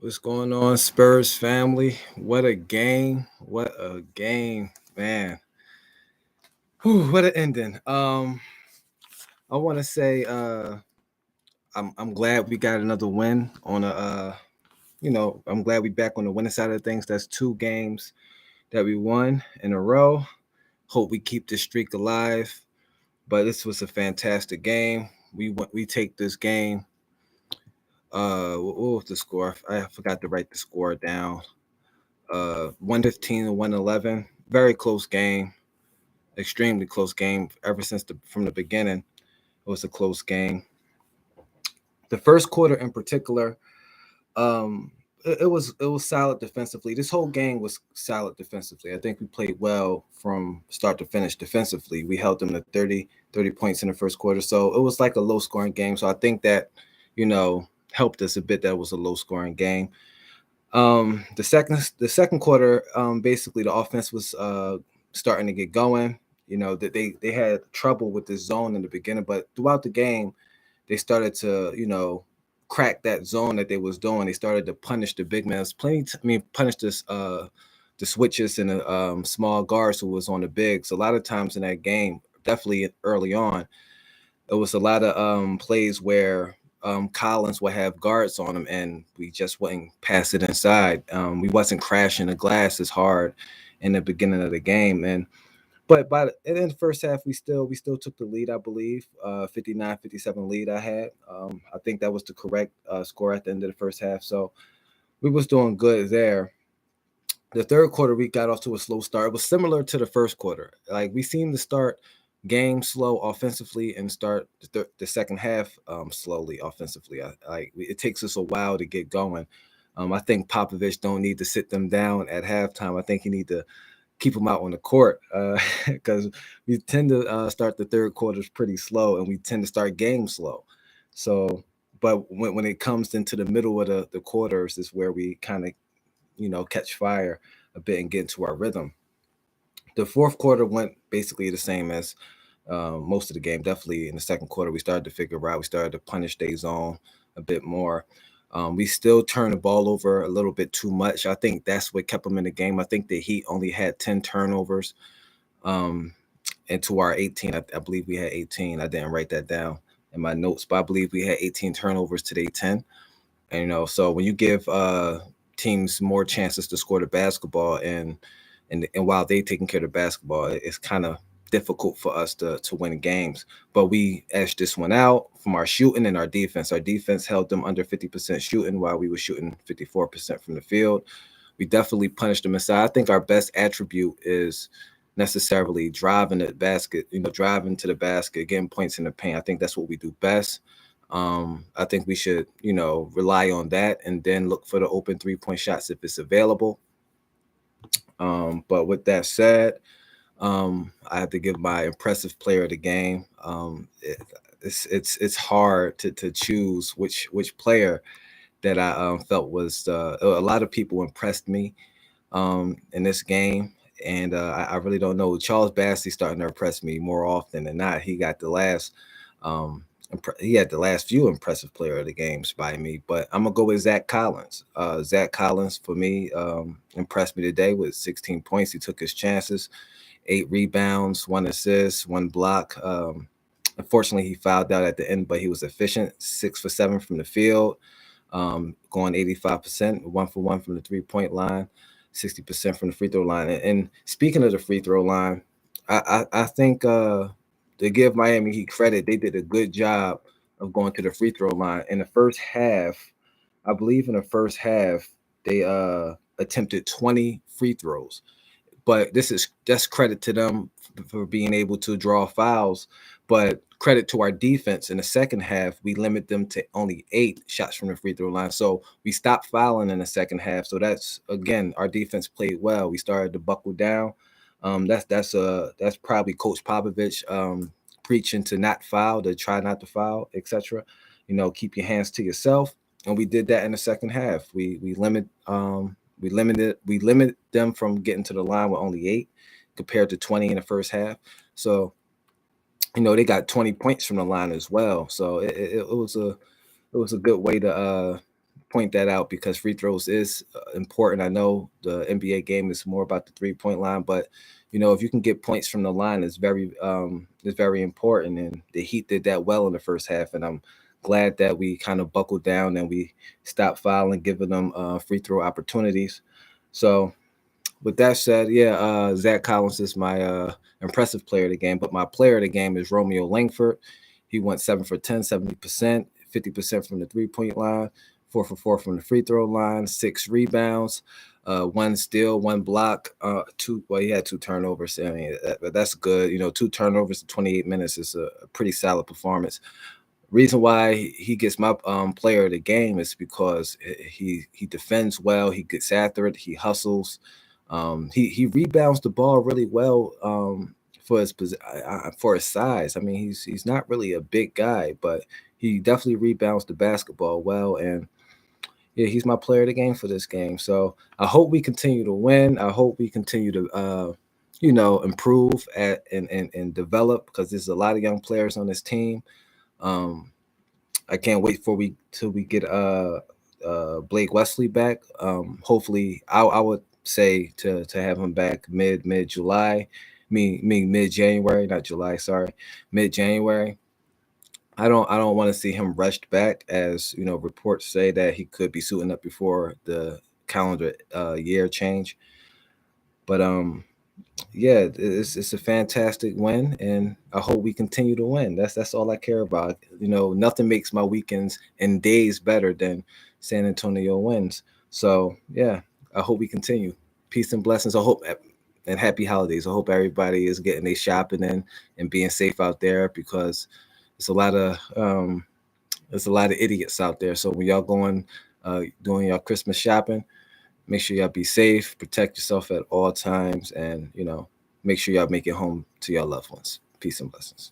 What's going on, Spurs family? What a game! What a game, man! Whew, what an ending. I want to say, I'm glad we got another win on I'm glad we back on the winning side of things. That's two games that we won in a row. Hope we keep this streak alive. But this was a fantastic game. We take this game. What was the score? I forgot to write the score down. 115 to 111. Very close game. Extremely close game. Ever since from the beginning, it was a close game. The first quarter in particular, it was solid defensively. This whole game was solid defensively. I think we played well from start to finish defensively. We held them to 30 points in the first quarter. So it was like a low scoring game. So I think that, helped us a bit that it was a low scoring game. The second quarter, basically the offense was starting to get going. That they had trouble with the zone in the beginning, but throughout the game, they started to crack that zone that they was doing. They started to punish the big men. Punish the switches and the small guards who was on the bigs. A lot of times in that game, definitely early on, it was a lot of plays where Collins would have guards on him, and we just wouldn't pass it inside. We wasn't crashing the glass as hard in the beginning of the game, and and in the first half, we still took the lead. I believe 59-57 lead I had. I think that was the correct score at the end of the first half. So we was doing good there. The third quarter we got off to a slow start. It was similar to the first quarter. Like we seemed to start game slow offensively and start the second half slowly offensively. It takes us a while to get going. I think Popovich don't need to sit them down at halftime. I think he need to keep them out on the court because we tend to start the third quarters pretty slow and we tend to start games slow. So, but when it comes into the middle of the quarters is where we kind of catch fire a bit and get into our rhythm. The fourth quarter went basically the same as most of the game. Definitely in the second quarter, we started to figure out. We started to punish their zone a bit more. We still turned the ball over a little bit too much. I think that's what kept them in the game. I think the Heat only had 10 turnovers, um, and to our 18. I believe we had 18. I didn't write that down in my notes, but I believe we had 18 turnovers to their 10. And so when you give teams more chances to score the basketball and while they taking care of the basketball, it's kind of difficult for us to win games. But we edged this one out from our shooting and our defense. Our defense held them under 50% shooting while we were shooting 54% from the field. We definitely punished them inside. I think our best attribute is necessarily driving the basket, driving to the basket, getting points in the paint. I think that's what we do best. I think we should, rely on that and then look for the open 3-point shots if it's available. But with that said, I have to give my impressive player of the game. It's hard to choose which player that I felt was a lot of people impressed me in this game, and I really don't know. Charles Bassey starting to impress me more often than not. Um, he had the last few impressive player of the games by me, but I'm gonna go with Zach Collins. Zach Collins for me impressed me today with 16 points. He took his chances, 8 rebounds, 1 assist, 1 block. Unfortunately, he fouled out at the end, but he was efficient. 6 for 7 from the field, going 85%, 1 for 1 from the 3-point line, 60% from the free throw line. And speaking of the free throw line, I think to give Miami Heat credit, they did a good job of going to the free throw line in the first half. I believe in the first half they attempted 20 free throws, but that's credit to them for being able to draw fouls. But credit to our defense in the second half, we limit them to only 8 shots from the free throw line. So we stopped fouling in the second half. So that's again, our defense played well. We started to buckle down. That's probably Coach Popovich preaching to not foul, to try not to foul, etc. Keep your hands to yourself. And we did that in the second half. We limit them from getting to the line with only 8 compared to 20 in the first half. So they got 20 points from the line as well. So it was a good way to point that out because free throws is important. I know the NBA game is more about the 3-point line, but if you can get points from the line, it's very important. And the Heat did that well in the first half, and I'm glad that we kind of buckled down and we stopped fouling, giving them free throw opportunities. So with that said, yeah, Zach Collins is my impressive player of the game, but my player of the game is Romeo Langford. He went 7 for 10, 70%, 50% from the 3-point line, 4 for 4 from the free throw line, 6 rebounds, 1 steal, 1 block, 2. Well, he had 2 turnovers. I mean, that's good. 2 turnovers in 28 minutes is a pretty solid performance. Reason why he gets my player of the game is because he defends well, he gets after it, he hustles, he rebounds the ball really well for his size. I mean, he's not really a big guy, but he definitely rebounds the basketball well, and yeah, he's my player of the game for this game. So I hope we continue to win. I hope we continue to improve and develop because there's a lot of young players on this team. I can't wait till we get Blake Wesley back. Hopefully, I would say to have him back mid July, mid January, not July, sorry, mid January. I don't want to see him rushed back, as reports say that he could be suiting up before the calendar year change. But yeah, it's a fantastic win, and I hope we continue to win. That's all I care about. Nothing makes my weekends and days better than San Antonio wins. So yeah, I hope we continue. Peace and blessings. I hope and happy holidays. I hope everybody is getting their shopping in and being safe out there because it's a lot of idiots out there. So when y'all going doing your Christmas shopping, make sure y'all be safe, protect yourself at all times, and make sure y'all make it home to your loved ones. Peace and blessings.